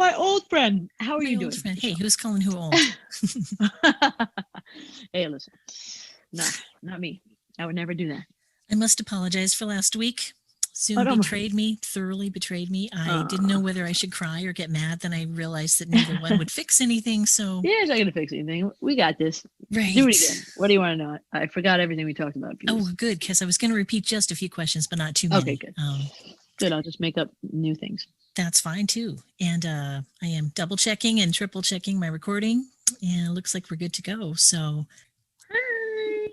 My old friend. How are My you old doing? friend. Hey, Rochelle? who's calling who old? Hey, listen. No, not me. I would never do that. I must apologize for last week. Oh, Zoom don't mind. betrayed me, thoroughly betrayed me. I didn't know Uh, whether I should cry or get mad. Then I realized that neither one would fix anything. So, yeah, it's not gonna fix anything. We got this. Do it right. again. What do you want to know? I forgot everything we talked about, Oh, please. good, because I was going to repeat just a few questions, but not too Okay, many. good. Good. I'll just make up new things. That's fine too. And I am double checking and triple checking my recording, and it looks like we're good to go. So, Hi.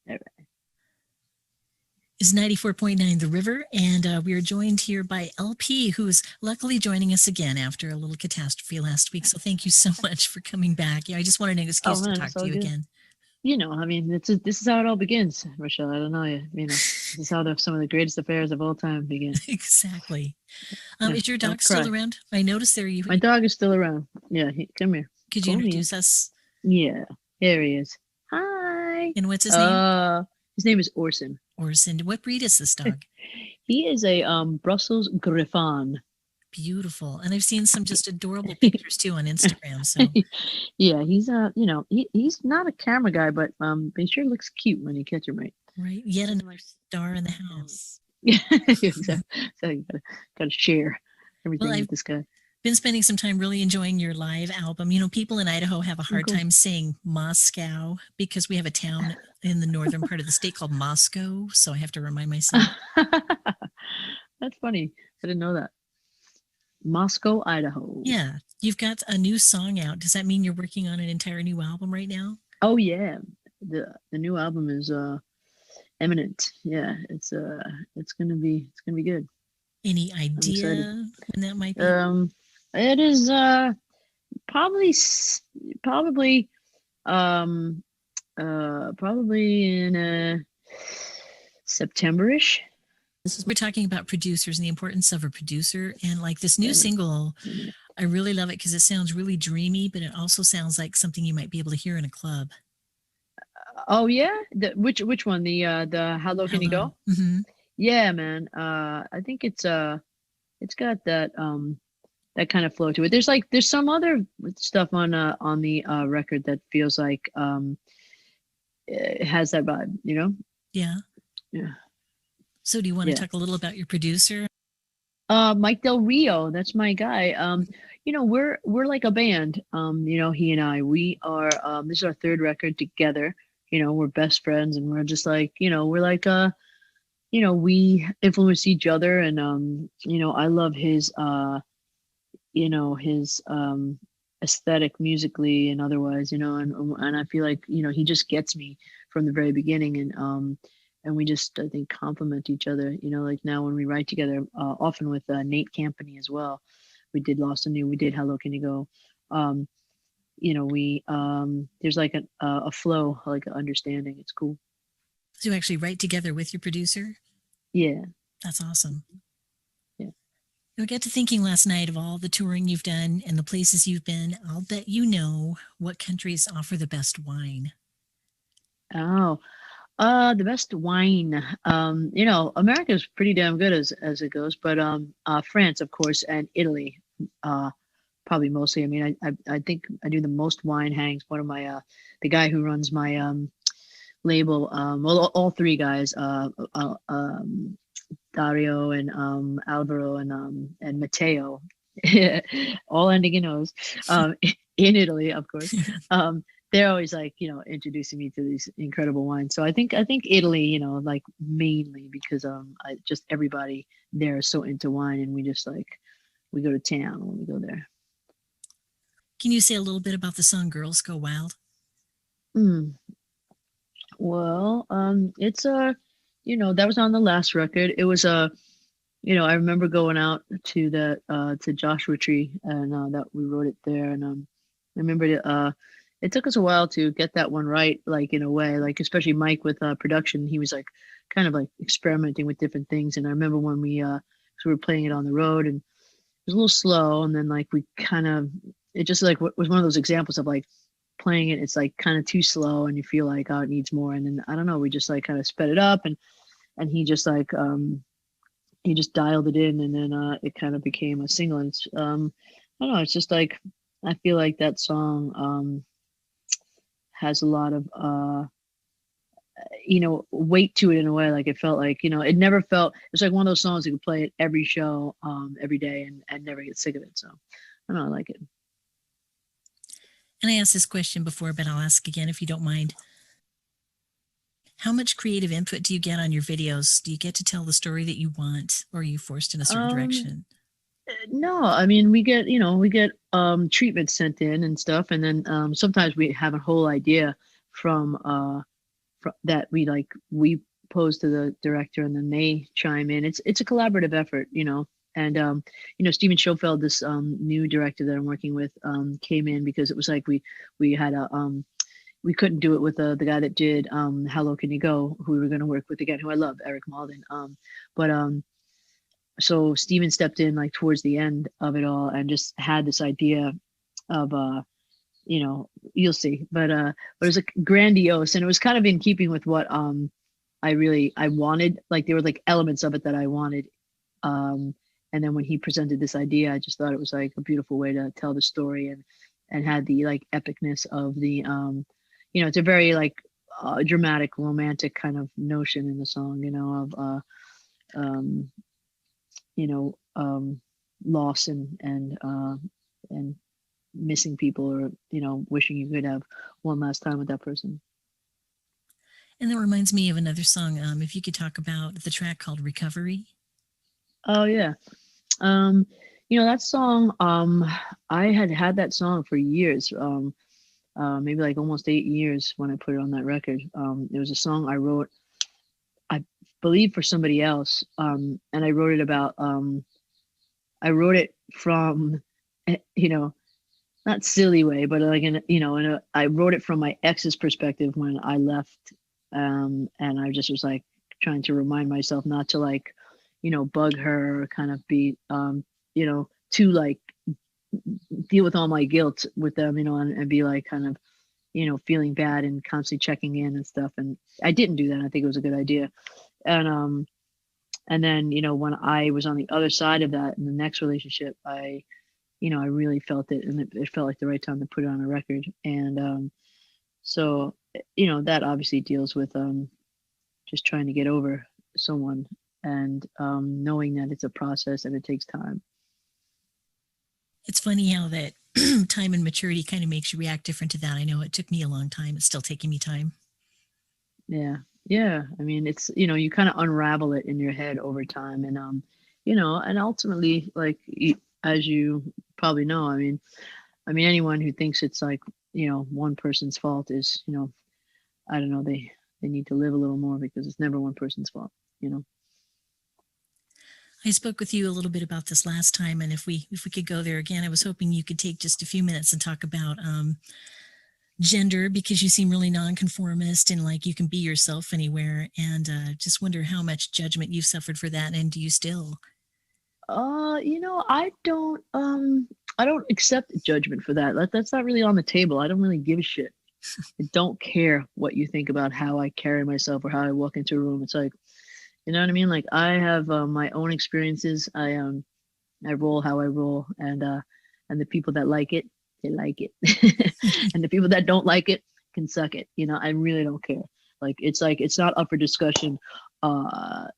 All is 94.9 The River, and we are joined here by LP, who is luckily joining us again after a little catastrophe last week. So thank you so much for coming back. Yeah, I just wanted an Oh excuse to man, talk it's to all you good. again. I mean, this is how it all begins, Rochelle. I don't know you. This is how some of the greatest affairs of all time begin. Exactly. Yeah, Is your don't dog still cry. around? I noticed there you My dog is still around. Yeah, come here. could you Pull me in. introduce us. Yeah, here he is. Hi. And what's his name? His name is Orson. Orson. What breed is this dog? He is a Brussels Griffon. Beautiful. And I've seen some just adorable pictures too on Instagram. So, Yeah, he's he's not a camera guy, but he sure looks cute when you catch him right. right. Yet He's another like, star in the yeah, house. yeah, exactly. So you gotta share Well, everything I've with this guy. been spending some time really enjoying your live album. People in Idaho have a Oh, hard cool. time saying Moscow because we have a town in the northern part of the state called Moscow. So I have to remind myself. That's funny. I didn't know that. Moscow, Idaho. Yeah. You've got a new song out. Does that mean you're working on an entire new album right now? Oh yeah, the new album is eminent. Yeah, it's gonna be good. Any I'm excited. idea when that might be? Um, it is probably probably um probably in Septemberish. We're talking about producers and the importance of a producer. And like this new Eminent. single, Eminent. I really love it because it sounds really dreamy, but it also sounds like something you might be able to hear in a club. Oh yeah, which one? The How Low Can You Hello. Go? Mm-hmm. Yeah, man. I think it's got that kind of flow to it. There's some other stuff on the record that feels like it has that vibe, you know? Yeah. Yeah. So do you want to Yeah. talk a little about your producer? Mike Del Rio, that's my guy. We're like a band. He and I, we are this is our third record together. We're best friends and we're just like, we're like we influence each other and I love his aesthetic musically and otherwise, and I feel like, he just gets me from the very beginning and we just I think complement each other, like now when we write together, often with Nate Campany as well. We did Lost and New, we did How Low Can You Go. Um, we there's like a flow, like an understanding. It's cool. So you actually write together with your producer? Yeah. That's awesome. Yeah. I got to thinking last night of all the touring you've done and the places you've been. I'll bet you know what countries offer the best wine. Oh, the best wine. America's pretty damn good as it goes, but France, of course, and Italy, uh, probably mostly. I mean, I think I do the most wine hangs. One of my the guy who runs my label, well, all three guys, Dario and Alvaro and Matteo, all ending in O's, in Italy, of course. They're always like, introducing me to these incredible wines. So I think Italy, like mainly because I just everybody there is so into wine, and we just like we go to town when we go there. Can you say a little bit about the song Girls Go Wild? Mm. Well, it's that was on the last record. It was I remember going out to the to Joshua Tree, and that we wrote it there, and I remember it took us a while to get that one right, like in a way, like especially Mike with production. He was like kind of like experimenting with different things, and I remember when we were playing it on the road, and it was a little slow, and then like we kind of it just like was one of those examples of like playing it, it's like kind of too slow, and you feel like, oh, it needs more, and then I don't know, we just like kind of sped it up, and he just like he just dialed it in, and then it kind of became a single. And it's, I don't know. It's just like I feel like that song has a lot of weight to it in a way. Like it felt like it never felt. It's like one of those songs you could play at every show, every day, and never get sick of it. So I don't know. I like it. And I asked this question before, but I'll ask again if you don't mind. How much creative input do you get on your videos? Do you get to tell the story that you want, or are you forced in a certain Um, direction? no, I mean we get treatments sent in and stuff, and then sometimes we have a whole idea from that we pose to the director, and then they chime in. It's a collaborative effort. And Steven Schofeld, this new director that I'm working with, came in because it was like we had a we couldn't do it with the guy that did How Low Can You Go, who we were going to work with again, who I love, Eric Malden. But So Steven stepped in like towards the end of it all and just had this idea of you'll see, but it was like grandiose, and it was kind of in keeping with what I wanted. Like there were like elements of it that I wanted. um and then when he presented this idea, I just thought it was like a beautiful way to tell the story, and had the like epicness of the it's a very like dramatic romantic kind of notion in the song, of um you know loss, and missing people, or wishing you could have one last time with that person. And that reminds me of another song. If you could talk about the track called Recovery. Oh yeah. That song, I had that song for years, maybe like almost 8 years when I put it on that record. It was a song I wrote, I believe, for somebody else, and I wrote it from, you know not silly way, but like I wrote it from my ex's perspective when I left, and I just was like trying to remind myself not to like, bug her, or kind of be, to like deal with all my guilt with them, and be like kind of, feeling bad and constantly checking in and stuff. And I didn't do that. I think it was a good idea. And then, when I was on the other side of that in the next relationship, I really felt it, and it felt like the right time to put it on a record. And so, that obviously deals with just trying to get over someone, and knowing that it's a process and it takes time. It's funny how that time and maturity kind of makes you react different to that. I know it took me a long time. It's still taking me time. Yeah. Yeah. I mean, it's, you kind of unravel it in your head over time. And, and ultimately, like, as you probably know, I mean, anyone who thinks it's like, one person's fault is, I don't know, they need to live a little more, because it's never one person's fault, you know? I spoke with you a little bit about this last time, and if we could go there again, I was hoping you could take just a few minutes and talk about gender, because you seem really nonconformist and like you can be yourself anywhere. And just wonder how much judgment you've suffered for that, and do you still? I don't accept judgment for that. That's not really on the table. I don't really give a shit. I don't care what you think about how I carry myself or how I walk into a room. It's like, you know what I mean? Like I have my own experiences. I roll how I roll, and the people that like it, they like it, and the people that don't like it can suck it. I really don't care. Like it's not up for discussion. Where,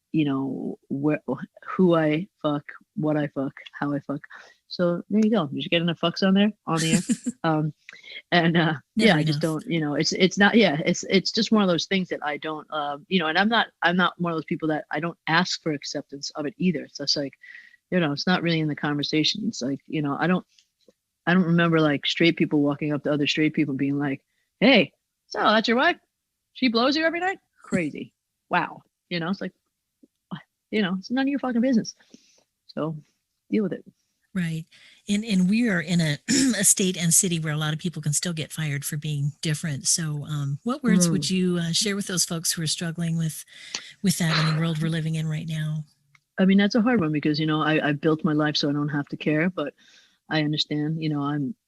who I fuck, what I fuck, how I fuck. So there you go. Did you get enough fucks on the air? Um, and yeah, Never I just enough. don't. It's not. Yeah, it's just one of those things that I don't. And I'm not one of those people that I don't ask for acceptance of it either. It's just like, it's not really in the conversation. It's like, I don't remember like straight people walking up to other straight people being like, "Hey, so that's your wife? She blows you every night? Crazy. Wow." It's like, it's none of your fucking business. So deal with it. Right. And we are in a, a state and city where a lot of people can still get fired for being different. So, what words would Mm. you share with those folks who are struggling with that in the world we're living in right now? I mean, that's a hard one because, I built my life so I don't have to care, but I understand,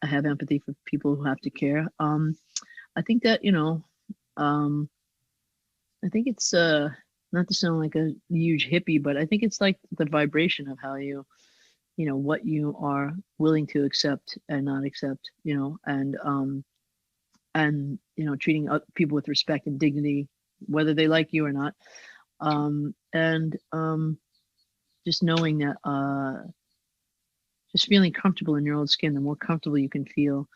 I have empathy for people who have to care. I think that, um, I think it's not to sound like a huge hippie, but I think it's like the vibration of how you know, what you are willing to accept and not accept, you know, and you know, treating people with respect and dignity, whether they like you or not, and just knowing that, just feeling comfortable in your own skin. The more comfortable you can feel,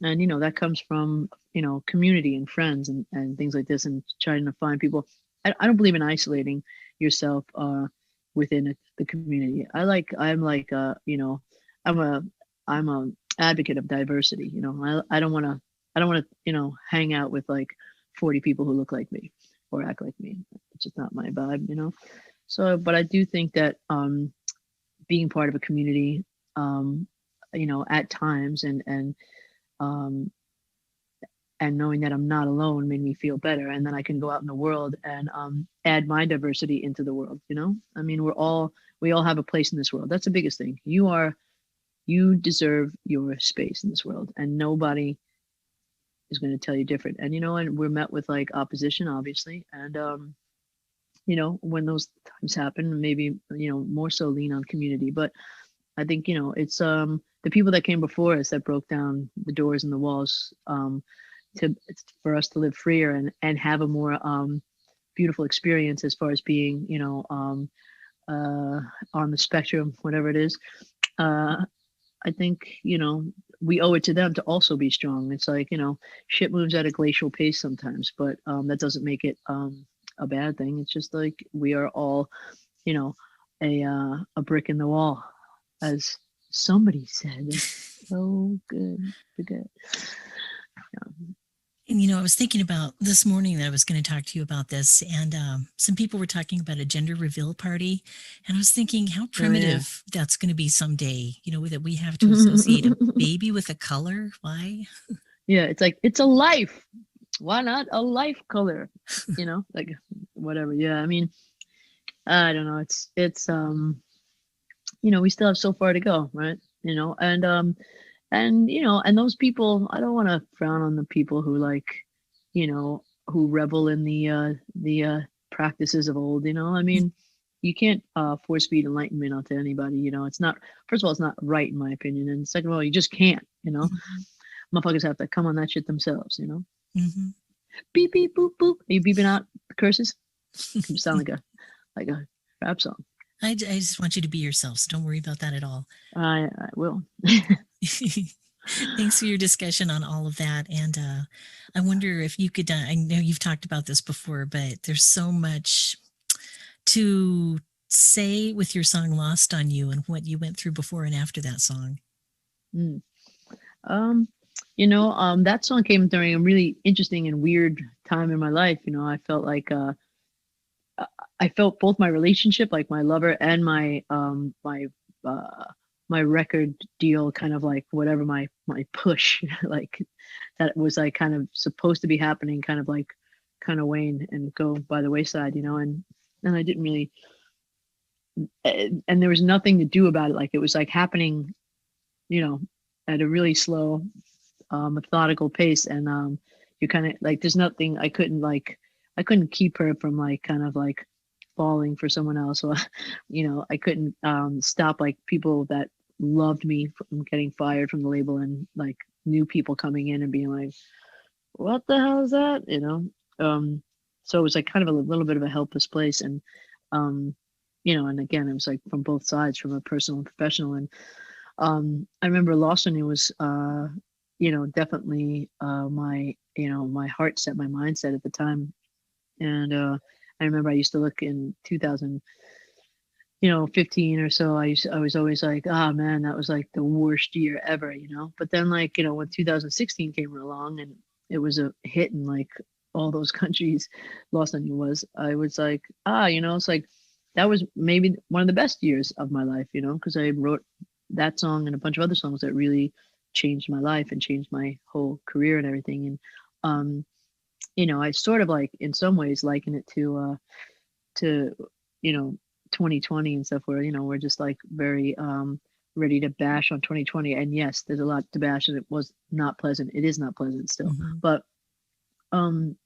and you know that comes from, you know, community and friends and things like this, and trying to find people. I don't believe in isolating yourself within the community. I'm like you know, i'm a I'm a advocate of diversity. You know, I don't want to, you know, hang out with like 40 people who look like me or act like me. It's just not my vibe, you know. So but I do think that being part of a community, um you know, at times, um and knowing that I'm not alone made me feel better. And then I can go out in the world and add my diversity into the world. You know, I mean, we all have a place in this world. That's the biggest thing. You deserve your space in this world, and nobody is going to tell you different. And you know, and we're met with like opposition, obviously, and you know, when those times happen, maybe, you know, more so lean on community. But I think, you know, it's the people that came before us that broke down the doors and the walls, to it's for us to live freer and have a more beautiful experience as far as being, you know, uh, on the spectrum, whatever it is. Uh, I think, you know, we owe it to them to also be strong. It's like, you know, shit moves at a glacial pace sometimes, but that doesn't make it a bad thing. It's just like we are all, you know, a brick in the wall, as somebody said. It's so good, so good. And you know, I was thinking about this morning that I was going to talk to you about this, and some people were talking about a gender reveal party, and I was thinking how Oh yeah. primitive that's going to be someday. You know, that we have to associate a baby with a color. Why? Yeah, it's like it's a life. Why not a life color? You know, like whatever. Yeah, I mean, I don't know. It's you know, we still have so far to go, right? You know, and you know, and those people, I don't want to frown on the people who like, you know, who revel in the practices of old. You know, I mean, you can't force feed enlightenment onto anybody. You know, it's not. First of all, it's not right in my opinion, and second of all, you just can't. You know, motherfuckers have to come on that shit themselves. You know, Mm-hmm. beep beep boop boop. Are you beeping out curses? You sound like a rap song. I just want you to be yourself, so don't worry about that at all. I will. Thanks for your discussion on all of that. And I wonder if you could, I know you've talked about this before, but there's so much to say with your song Lost on You and what you went through before and after that song. Mm. Um, you know, that song came during a really interesting and weird time in my life. You know, I felt like I I felt both my relationship, like my lover, and uh my record deal, kind of like whatever my push, like that was like kind of supposed to be happening, kind of like kind of wane and go by the wayside, you know, and I didn't really, and there was nothing to do about it. Like it was like happening, you know, at a really slow, methodical pace, and you kind of like there's nothing I couldn't keep her from like kind of like falling for someone else, or you know, I couldn't stop like people that loved me from getting fired from the label, and like new people coming in and being like, what the hell is that, you know. So it was like kind of a little bit of a helpless place, and um you know, and again it was like from both sides, from a personal and professional. And I remember Lawson, it was you know, definitely my, you know, my heart set, my mindset at the time. And I remember I used to look in 2000, you know, 15 or so. I was always like, ah, man, that was like the worst year ever, you know. But then like, you know, when 2016 came along and it was a hit in like all those countries, Lost on You was, I was like, ah, you know, it's like that was maybe one of the best years of my life, you know, because I wrote that song and a bunch of other songs that really changed my life and changed my whole career and everything. And you know, I sort of like in some ways liken it to you know, 2020 and stuff, where you know we're just like very ready to bash on 2020. And yes, there's a lot to bash, and it was not pleasant. It is not pleasant still, Mm-hmm. but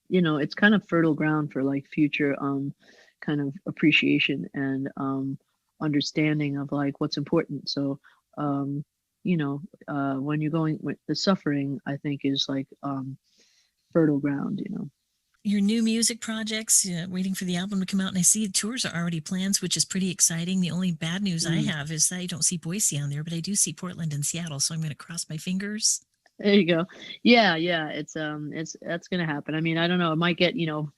you know, it's kind of fertile ground for like future kind of appreciation and understanding of like what's important. So um, when you're going with the suffering, I think is like fertile ground. Your new music projects, waiting for the album to come out, and I see tours are already planned, which is pretty exciting. The only bad news I Mm. have is that I don't see Boise on there, but I do see Portland and Seattle, so I'm going to cross my fingers. There you go. Yeah, yeah. It's that's gonna happen. I mean, I don't know. It might get,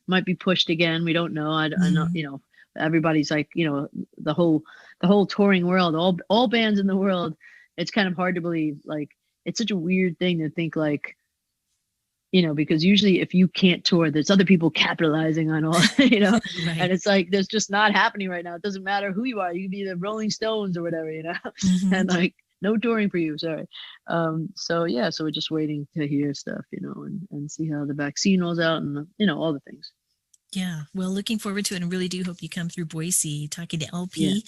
might be pushed again. We don't know. I know, Mm. everybody's like, the whole touring world, all bands in the world. It's kind of hard to believe. Like, it's such a weird thing to think like, because usually if you can't tour, there's other people capitalizing on all, and Right. it's like there's just not happening right now. It doesn't matter who you are. You could be the Rolling Stones or whatever, Hmm. and like no touring for you. Sorry. So yeah, so we're just waiting to hear stuff, and see how the vaccine rolls out and all the things. Yeah. Well, looking forward to it and really do hope you come through Boise talking to Yeah. LP.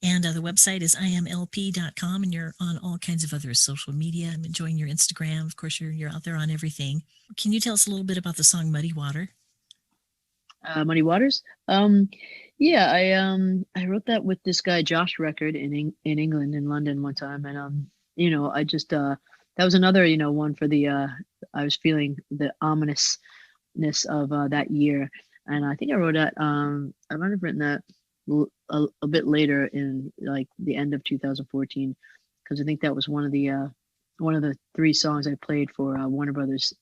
And the website is imlp.com, and you're on all kinds of other social media. I'm enjoying your Instagram. Of course, you're out there on everything. Can you tell us a little bit about the song Muddy Water? Muddy Waters. Yeah, I wrote that with this guy Josh Record in England, in London, one time, and I just that was another one for the I was feeling the ominousness of that year, and I think I wrote that I might have written that a bit later in like the end of 2014, because I think that was one of the three songs I played for Warner Brothers,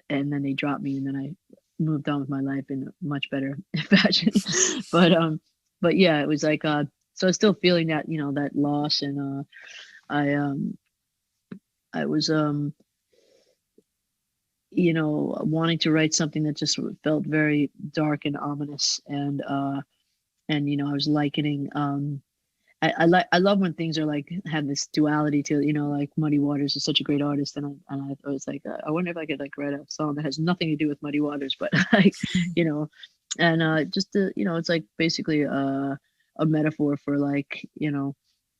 and then they dropped me, and then I moved on with my life in a much better fashion. But yeah, it was like so I was still feeling that that loss, and I I was wanting to write something that just felt very dark and ominous, and I was likening I love when things are like have this duality to it, like Muddy Waters is such a great artist, and I was like, I wonder if I could like write a song that has nothing to do with Muddy Waters, but like, you know, and just it's like basically a metaphor for like,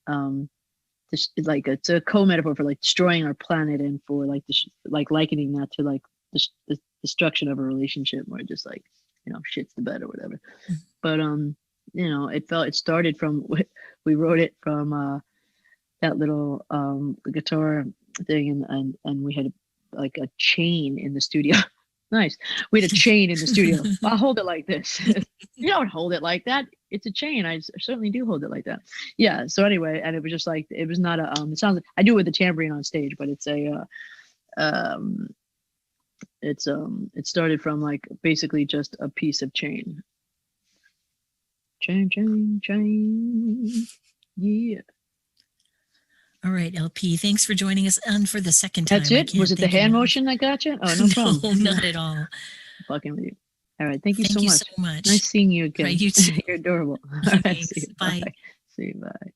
um, this like it's a co-metaphor for like destroying our planet, and for like like likening that to like the destruction of a relationship, where just like shit's the bed or whatever. But it started from we wrote it from that little guitar thing, and we had like a chain in the studio. Nice. We had a chain in the studio. I'll hold it like this. You don't hold it like that. It's a chain. I certainly do hold it like that. Yeah. So anyway, and it was just like it was not a it sounds like I do it with the tambourine on stage, but it's a um it started from like basically just a piece of chain. Chain, chain, chain. Yeah. All right, LP, thanks for joining us. And for the second That's time, I it? Was can't it the thank you hand enough. motion that got you? Oh, no problem. No, not at all. Fucking with you. All right. Thank you so Thank you so much. much. Nice seeing you All right, again. you too. You're adorable. All right. See Thanks. you. Bye. Bye. See you. Bye.